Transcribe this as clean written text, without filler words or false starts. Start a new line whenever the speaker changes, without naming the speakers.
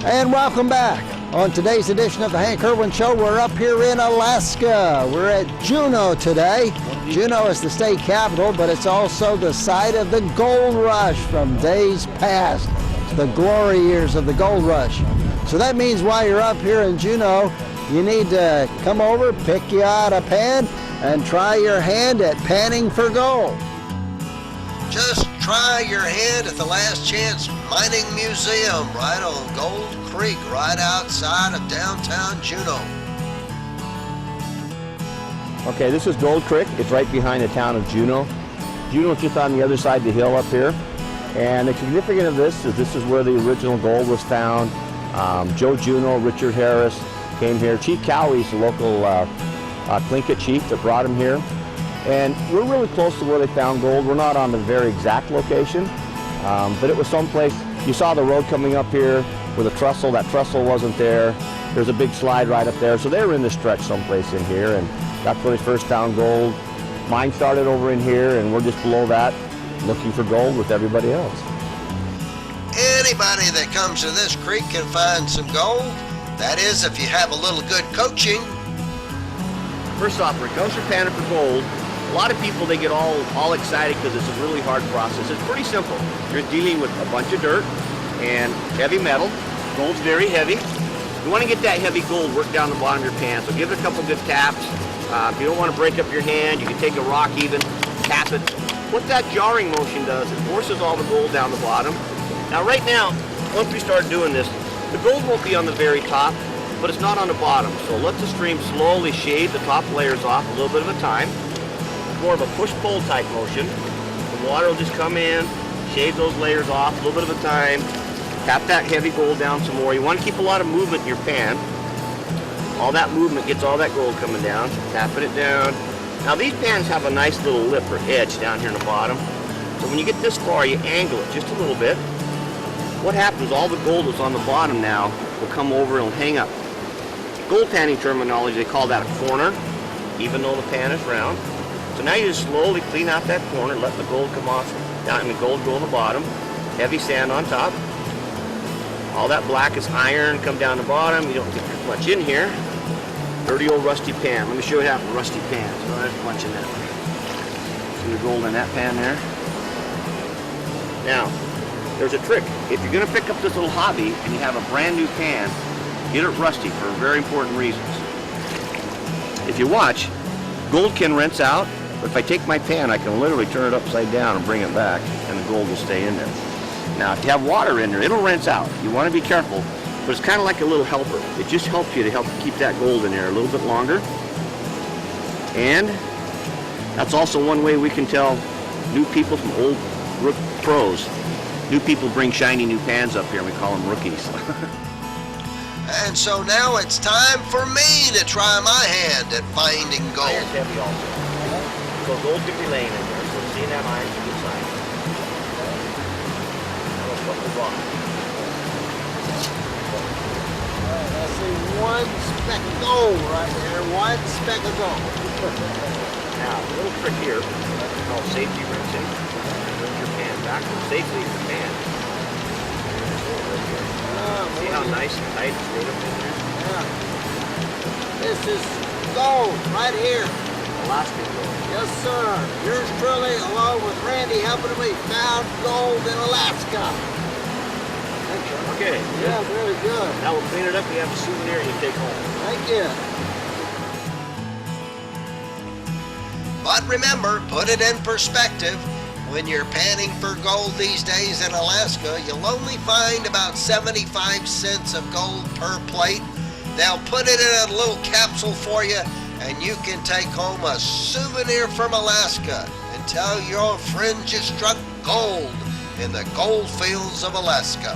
And welcome back. On today's edition of the Hank Irwin Show, we're up here in Alaska. We're at Juneau today. Juneau is the state capital, but it's also the site of the gold rush from days past, the glory years of the gold rush. So that means while you're up here in Juneau, you need to come over, pick you out a pan, and try your hand at panning for gold. Just try your hand at the Last Chance Mining Museum right on Gold Creek, right outside of downtown Juneau.
Okay, this is Gold Creek. It's right behind the town of Juneau. Juneau is just on the other side of the hill up here. And the significance of this is where the original gold was found. Joe Juneau, Richard Harris came here. Chief Cowie's the local Tlingit chief that brought him here. And we're really close to where they found gold. We're not on the very exact location, but it was someplace. You saw the road coming up here with a trestle. That trestle wasn't there. There's a big slide right up there. So they were in the stretch someplace in here, and that's where they first found gold. Mine started over in here, and we're just below that looking for gold with everybody else.
Anybody that comes to this creek can find some gold. That is, if you have a little good coaching.
First off, when it comes to panning for gold, a lot of people, they get all excited because it's a really hard process. It's pretty simple. You're dealing with a bunch of dirt and heavy metal. Gold's very heavy. You want to get that heavy gold worked down the bottom of your pan, so give it a couple good taps. If you don't want to break up your hand, you can take a rock even, tap it. What that jarring motion does, it forces all the gold down the bottom. Now right now, once we start doing this, the gold won't be on the very top, but it's not on the bottom. So let the stream slowly shave the top layers off a little bit of a time. More of a push-pull type motion. The water will just come in, shave those layers off a little bit of a time, tap that heavy gold down some more. You want to keep a lot of movement in your pan. All that movement gets all that gold coming down, tapping it down. Now these pans have a nice little lip or edge down here in the bottom. So when you get this far, you angle it just a little bit. What happens, all the gold that's on the bottom now will come over and will hang up. Gold panning terminology, they call that a corner, even though the pan is round. So now you just slowly clean out that corner, let the gold come off, down and the gold go on the bottom, heavy sand on top. All that black is iron, come down the bottom, you don't get much in here. Dirty old rusty pan. Let me show you how a rusty pan. So there's a bunch in that. See the gold in that pan there? Now, there's a trick. If you're going to pick up this little hobby and you have a brand new pan, get it rusty for very important reasons. If you watch, gold can rinse out, but if I take my pan, I can literally turn it upside down and bring it back, and the gold will stay in there. Now, if you have water in there, it'll rinse out. You want to be careful, but it's kind of like a little helper. It just helps you to help keep that gold in there a little bit longer. And that's also one way we can tell new people from old pros. New people bring shiny new pans up here, and we call them rookies.
And so now it's time for me to try my hand at finding gold.
Iron's heavy also. So gold could be laying in there, so seeing that iron's a good sign. That's what we're on.
Alright, I see one speck of gold right there, one speck of gold.
Now, a little trick here, that's called safety rinsing. Bring your pan backwards safely in your pan. See how nice and tight it's made up in there?
Yeah. This is gold right here.
Alaska gold.
Yes, sir. Yours truly, along with Randy, helping me found gold in Alaska.
Okay.
Yeah, very good.
Now we'll clean it up. You have a souvenir you take home.
Thank you. But remember, put it in perspective. When you're panning for gold these days in Alaska, you'll only find about 75 cents of gold per plate. They'll put it in a little capsule for you, and you can take home a souvenir from Alaska and tell your friends you struck gold in the gold fields of Alaska.